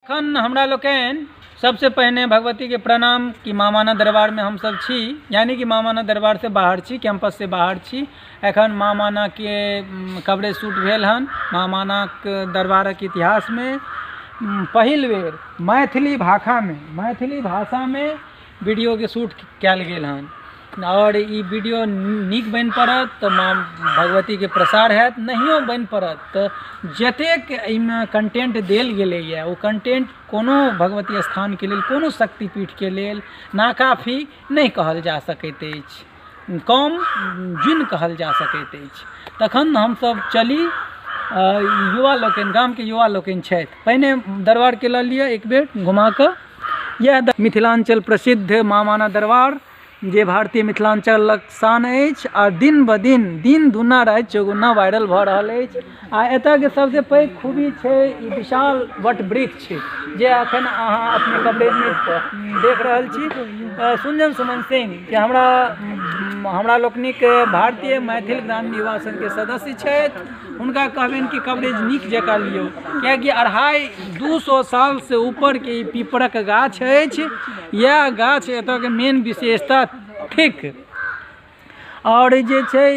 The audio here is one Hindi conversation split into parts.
अखन हमरा लोकनि सबसे पहले भगवती के प्रणाम कि मामाना दरबार में हम सब छी, यानी कि मामाना दरबार से बाहर छी, कैंपस से बाहर छी। एखन मामाना के कवरेज शूट भेल हन। मामाना के दरबार के इतिहास में पहिल बेर मैथिली भाषा में वीडियो के शूट कयल गेल हन और ई वीडियो नीक बनि पड़त तो माँ भगवती के प्रसार हैत, नहियो बनि पड़त तो जतेक एहिमे कंटेंट देल गेलै है वो कंटेंट कोनो भगवती स्थान के लेल, कोनो शक्तिपीठ के लेल नाकाफी नहीं कहल जा सकैत अछि, कम जिन कहल जा सकैत अछि। तखन हमसब चली युवा लोकनि, गाम के युवा लोकनि छथि, पहिने दरबार के लऽ लिअ एक बेर घुमा कऽ। यह मिथिलांचल प्रसिद्ध मामाना दरबार जे भारतीय मिथिलांचलक शान अछि आ दिन ब दिन दुना राति चौगुना वायरल भऽ रहल अछि। आ एतऽ के सबसे पैघ खूबी छै ई विशाल वट वृक्ष जे अखन अहाँ अपने कवरेज में देख रहल छी। सुंजन सुमन सिंह जे हमरा लोकनिक भारतीय मैथिल ग्रामीण युवा संघ के सदस्य छथि, हुनका कहबनि कि कवरेज नीक जकाँ लियौ, कियाकि 250 साल से ऊपर के पीपरक गाछ अछि। यह गाछ एतऽ के मेन विशेषता ठीक और जे छै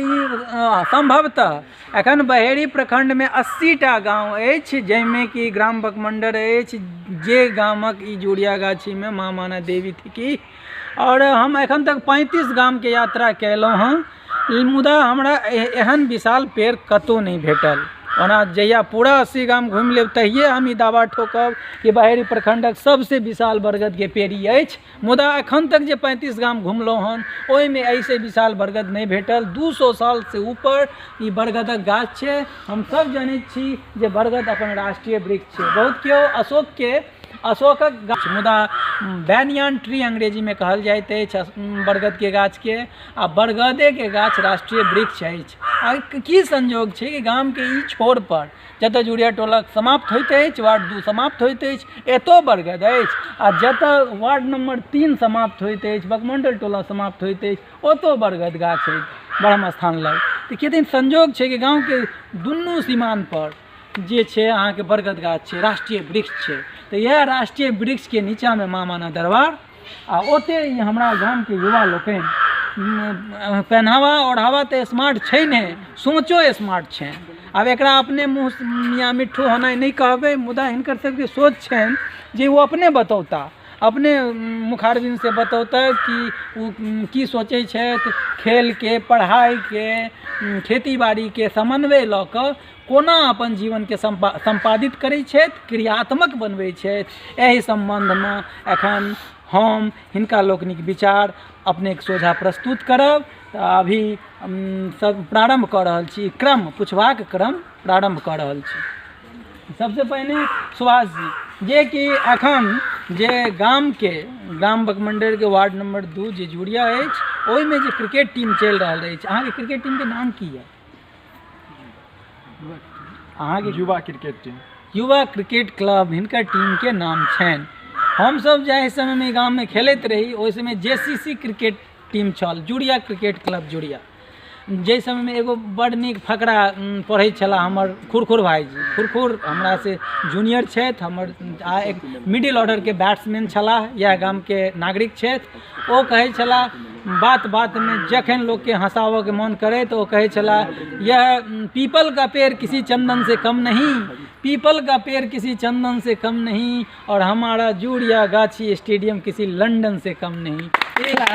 संभवतः एखन बहेड़ी प्रखंड में 80टा गाँव अछि, जाहिमे कि ग्राम बकमंडर अछि, जे गामक ई जुड़िया गाछी में माँ माना देवी थी। और हम एखन तक 35 गाम के यात्रा कैलहुँ हँ, मुदा हमरा एहन विशाल पेड़ कतौ नहीं भेटल। ओना जहिया पूरा 80 गाम घूमि लेब तहिए हम ई दावा ठोकब कि बहेड़ी प्रखंडक सबसे विशाल बरगद के पेड़ी अछि। मुदा एखन तक जे 35 गाम घुमलहुँ हन ओहिमे ऐसे विशाल बरगद नहीं भेटल। 200 साल से ऊपर ई बरगदक गाछ छै। हम सब जानैत छी जे बरगद अपन राष्ट्रीय वृक्ष छै। बहुत केओ अशोकक गाछ, मुदा बैनियन ट्री अंग्रेजी में कहल जाइत अछि बरगद के गाछ के, आ बरगदे के गाछ राष्ट्रीय वृक्ष अछि। आ की संयोग छै कि गाम के ई छोर पर जतऽ जुड़िया टोला समाप्त होइत अछि, वार्ड 2 समाप्त होइत अछि, एतो बरगद अछि, आ जतऽ वार्ड नंबर 3 समाप्त होइत अछि, बकमंडल टोला समाप्त होइत अछि, ओतो बरगद गाछ अछि ब्रह्म स्थान लग। तऽ केहन संयोग छै कि गाँव के दुनू सीमान पर जे छै अहाँ के बरगद गाछ छै, राष्ट्रीय वृक्ष छै। तो यह राष्ट्रीय वृक्ष के नीचा में मामाना दरबार आ ओते हमरा गाम के युवा लोकनि पहनावा ओढ़ावा तो स्मार्ट छै नहीं, सोचो स्मार्ट छै। अब एकरा अपने मुँह या मिठ्ठू होना नहीं कहबै, मुदा हिनकर सबके सोच छनि जे वो अपने बतौता, अपने मुखारबिन से बतौता कि वो की सोचै छथि, खेल के, पढ़ाई के, खेती बाड़ी के समन्वय लऽ कऽ कोना अपन जीवन के संपादित करै छथि, क्रियात्मक बनबै छथि। एहि संबंध में एखन हम हिनका लोकनिक विचार अपने के सोझा प्रस्तुत करब। अभी सब प्रारंभ कऽ रहल छी, क्रम पुछबाक क्रम प्रारंभ कऽ रहल छी। सबसे पहिने सुभाष जी जे कि एखन जे ग्राम बकमंडर के वार्ड नंबर 2 जे जुड़िया अछि, ओहिमे जे क्रिकेट टीम चलि रहल अछि, अहाँ के क्रिकेट टीम के नाम की है? अहाँ के युवा क्रिकेट क्लब हिनकर टीम के नाम छनि। हम सब जाहि समय में गाँव में खेलैत रही ओहि समय JCC क्रिकेट टीम छल, जुड़िया क्रिकेट क्लब जुड़िया। जाहि समय में एगो बड़ नीक फकरा पढ़ै छला हमर खुरखुर भाईजी, खुरखुर हमरा से जूनियर छथि, हमर एक मिडिल ऑर्डर के बैट्समैन छलाह, यह गाम के नागरिक छथि। ओ कहै छला बात में जखन लोग के हंसावऽ के मन करे तो वो कहे छला, यह पीपल का पेड़ किसी चंदन से कम नहीं, पीपल का पेड़ किसी चंदन से कम नहीं, और हमारा जुड़िया गाछी स्टेडियम किसी लंदन से कम नहीं। हमरा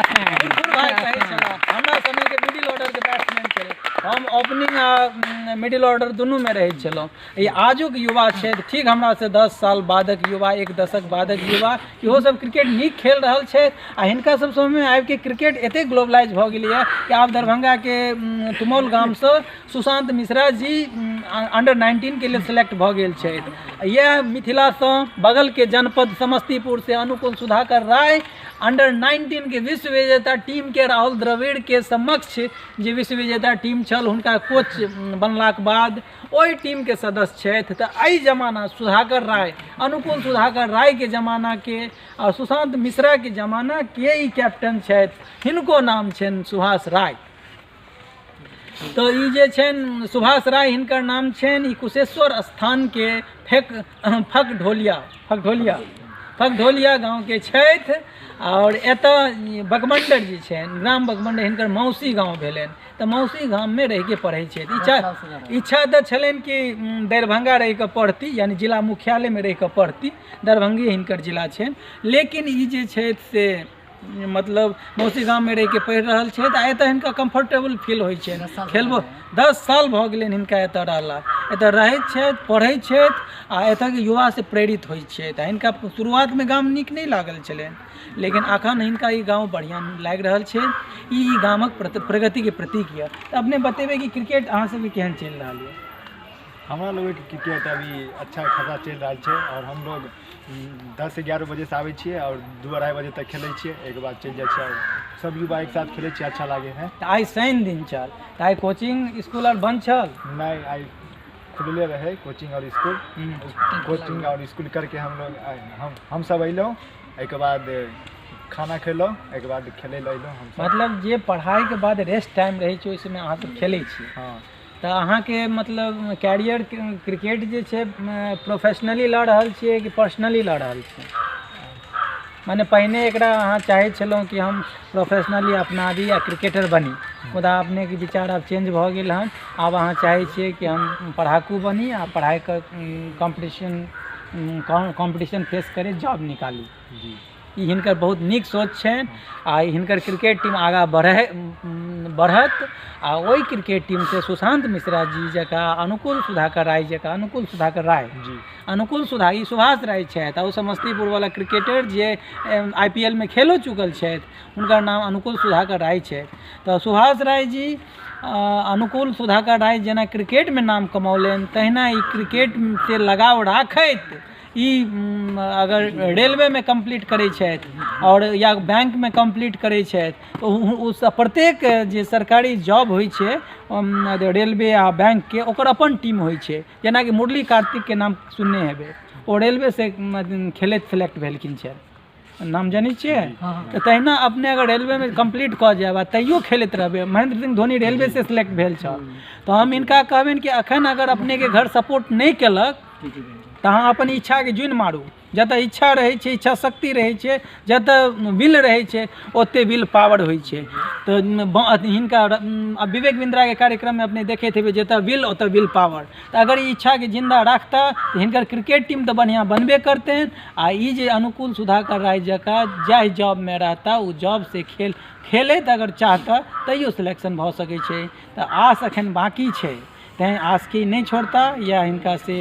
समय के मिडिल ऑर्डर के बैट्समैन छलै, हम ओपनिंग आ मिडिल ऑर्डर दुनू में रहै छलहुँ। ये आजुक युवा छै, ठीक हमरा से 10 साल बादक युवा, 1 दशक बादक युवा, इहो सब क्रिकेट नीक खेल रहल छै। आ हिनका सब समय में आबि के क्रिकेट एते ग्लोबलाइज भऽ गेलै है कि आब दरभंगा के तुमौल गाम से सुशांत मिश्रा जी अंडर 19 के लिए सिलेक्ट भऽ गेल छथि। यह मिथिला से बगल के जनपद समस्तीपुर से अनुकूल सुधाकर राय अंडर 19 के विश्व विजेता टीम के राहुल द्रविड़ के समक्ष जे विश्व विजेता टीम छल हुनका कोच बनलाक बाद ओहि टीम के सदस्य छथि। तऽ एहि जमाना सुधाकर राय, अनुकूल सुधाकर राय के जमाना के और सुशांत मिश्रा के जमाना के ई कैप्टन छथि, हिनको नाम छनि सुभाष राय। तो ई जे छनि सुभाष राय हिनकर नाम छनि। ई कुशेश्वर स्थान के फकढोलिया गाँव के छथि। और एतऽ बकमंडर जी छनि, ग्राम बकमंडर हिनकर मौसी गाँव भेलनि। तऽ मौसी गाममे रहि के पढ़ै छथि। इच्छा तऽ छलनि कि दरभंगा रहि कऽ पढ़ती, यानी जिला मुख्यालयमे रहि कऽ पढ़ती। दरभंगे हिनकर जिला छनि, लेकिन ई जे छथि से मतलब मौसी गाममे रहि के पढ़ि रहल छथि। आ एतऽ हिनका कम्फर्टेबल फील होइ छनि। खेलबो 10 साल भऽ गेलनि हिनका एतऽ रहला। एतऽ रहैत छथि, पढ़ैत छथि, आ एतऽके युवा से प्रेरित होइत छथि। आ हिनका शुरुआतमे गाम नीक नहि लागल छलनि, लेकिन अखन हिनका ई गाँव बढ़िआँ लागि रहल छै। ई गामक प्रगतिके प्रतीक यऽ। तऽ अपने बतेबै कि क्रिकेट अहाँ सबके केहन चलि रहल यऽ? हमारा लोग क्रिकेट अभी अच्छा खासा चल रहा है। और हम लोग 10 से 11 बजे से आवे छिए और 2-2:30 बजे तक खेले छिए। एक बाद चल जाए छिए। सब युवा एक साथ खेले छिए, अच्छा लागे है। आई शनि दिन छल तऽ आई कोचिंग स्कूल और बंद छल? नहीं, आई खुलले रहे कोचिंग और स्कूल। कोचिंग और स्कूल करके हम लोग हम सब अइलौं। एक बाद खाना खेलौं, एक बाद खेले अइलौं हम सब। मतलब जे पढ़ाई के बाद रेस्ट टाइम रहे छै, ओहि समय अहाँ सब खेलै छी। हाँ, तऽ अहाँके मतलब कैरियर क्रिकेट जे छै प्रोफेशनली लऽ रहल छियै कि पर्सनली लऽ रहल छियै? माने पहिने एकरा अहाँ चाहै छलहुँ कि हम प्रोफेशनली अपनाबी या क्रिकेटर बनी, मुदा अपनेके विचार आब चेंज भऽ गेल हन। आब अहाँ चाहै छियै कि हम पढ़ाकू बनी आ पढ़ाइके कॉम्पिटिशन फेस करे, जॉब निकाली। जी, ई हिनकर बहुत नीक सोच छनि। आ हिनकर क्रिकेट टीम आगाँ बढ़त। आ ओहि क्रिकेट टीम से सुशांत मिश्रा जी जकाँ, अनुकूल सुधाकर राय जकाँ, अनुकूल सुधाकर राय जी, अनुकूल सुधाकर, ई सुभाष राय छथि। आ समस्तीपुर वाला क्रिकेटर जे IPL में खेलो चुकल छथि, हुनकर नाम अनुकूल सुधाकर राय छथि। तऽ सुभाष राय जी अनुकूल सुधाकर राय जेना क्रिकेट में नाम कमौलनि, तहिना ई क्रिकेट से लगाव राखैत ई अगर रेलवे में कंप्लीट करै छथि और या बैंक में कंप्लीट करै छथि, तऽ प्रत्येक जे सरकारी जॉब होइ छै रेलवे आ बैंक के, ओकर अपन टीम होइ छै। जेनाकि मुरली कार्तिक के नाम सुनने हेबै, ओ रेलवे से खेलैत सेलेक्ट भेलखिन छै, नाम जानै छियै? तऽ तहिना अपने अगर रेलवे में कंप्लीट कऽ जायब आ तैयो खेलैत रहबै। महेंद्र सिंह धोनी रेलवे से सिलेक्ट भेल छल। तऽ हम हिनका कहबनि कि अखन अगर अपने के घर सपोर्ट नहीं केलक तऽ अहाँ अपन इच्छा के जुनि मारू। जतऽ इच्छा रहै छै, इच्छा शक्ति रहै छै, जतऽ विल रहै छै, ओते विल पावर होइ छै। तऽ हिनका विवेक बिंद्रा के कार्यक्रम में अपने देखैत हेबै, जतऽ विल ओतऽ विल पावर। तऽ अगर ई इच्छा के जिंदा राखता तऽ हिनकर क्रिकेट टीम तऽ बढ़िआँ बनबे करतनि। आ ई जे अनुकूल सुधाकर राय जकाँ जाहि जॉब में रहता, ओ जॉब से खेलैत अगर चाहता तैयो सिलेक्शन भऽ सकै छै। तऽ आस एखन बाकी छै, तैँ आस की नहीं छोड़ता। या हिनका से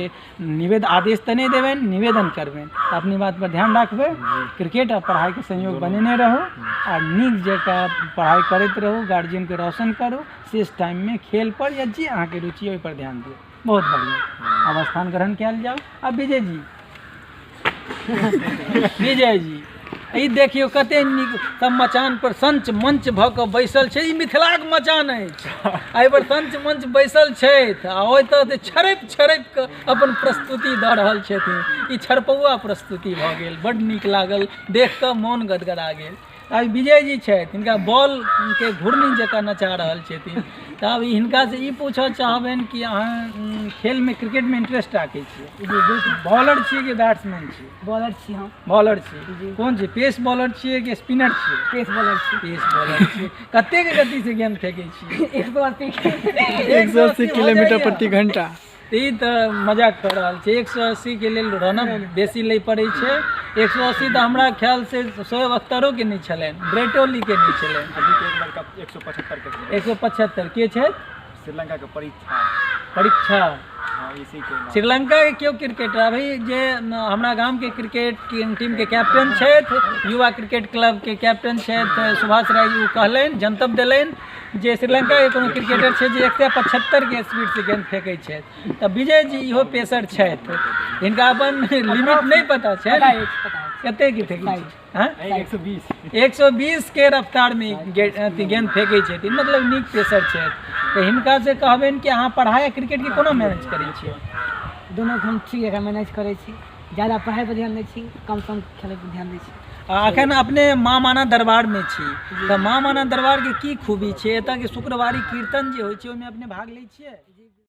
आदेश तऽ नहीं देबनि, निवेदन करबनि। तऽ अपनी बात पर ध्यान रखबै, क्रिकेट और पढ़ाई के संयोग बनेने रहू और नीक जकाँ पढ़ाई करैत रहू, गार्जियन के रोशन करू। शेष टाइम में खेल पर या जे अहाँ के रुचि ओहि पर ध्यान दियौ। बहुत बढ़िया। अब स्थान ग्रहण कयल जाओ। अब विजय जी विजय जी ई देखियो कते नीक सब मचान पर संच मंच भऽ कऽ बैसल छै। ई मिथिलाक मचान अछि, एहि पर संच मंच बैसल छथि आ ओतऽ छरपि कऽ अपन प्रस्तुति दऽ रहल छथिन। ई छरपौआ प्रस्तुति भऽ गेल, बड्ड नीक लागल, देख कऽ मोन गदगदा गेल। आब विजय जी छथि, हिनका बॉल के घूर्णी जकाँ नचा रहल छथिन। तऽ अब हिनका से ई पूछऽ चाहबनि कि अहाँ खेल में क्रिकेट में इंटरेस्ट राखै छियै? बॉलर छियै कि बैट्समैन छियै? बॉलर छी हम। बॉलर छियै? कोन छियै, पेस बॉलर छियै कि स्पिनर छियै? पेस बॉलर छी। पेस बॉलर छियै। कतेक गति से गेंद फेंकै छियै? 180 किलोमीटर प्रति घंटा। ई तऽ मजाक कर रहल छै। 180 के लेल रनअप बेसी लै पड़ै छै। 180 तऽ हमरा ख्याल से शोएब अख्तरो के नहीं छलनि, ब्रेटोली के नहीं छलनि। अभी के एक लड़का 175 के 175 के छथि? श्रीलंका के परीक्षा। हाँ, इसी के श्रीलंका के क्यों क्रिकेटर? अभी जे हमरा गांव के क्रिकेट टीम के कैप्टन छथि, युवा क्रिकेट क्लब के कैप्टन छथि सुभाष राय जी, कहलनि, जनतब देलनि जे श्रीलंका के कोनो क्रिकेटर छै जे 175 के स्पीड से गेंद फेंकै छथि। तऽ विजय जी इहो पेसर छथि, हिनका अपन लिमिट नहीं पता छै, कते की फेंकै छै? 120 के रफ्तार में गेंद फेंकै छथिन, मतलब नीक पेसर छथि। तऽ हिनका से कहबनि कि अहाँ पढ़ाई आ क्रिकेट के कोना मैनेज करै छियै? दोनों हम ठीक जगह मैनेज करै छी। ज़्यादा पढ़ाई पर ध्यान दै छी, कम खेलै पर ध्यान दै छी। अखन अपने माँ माना दरबार में छी तऽ माँ माना दरबार के की खूबी छै एतऽ के शुक्रवारी कीर्तन जे होइ छै ओहिमे अपने भाग लै छियै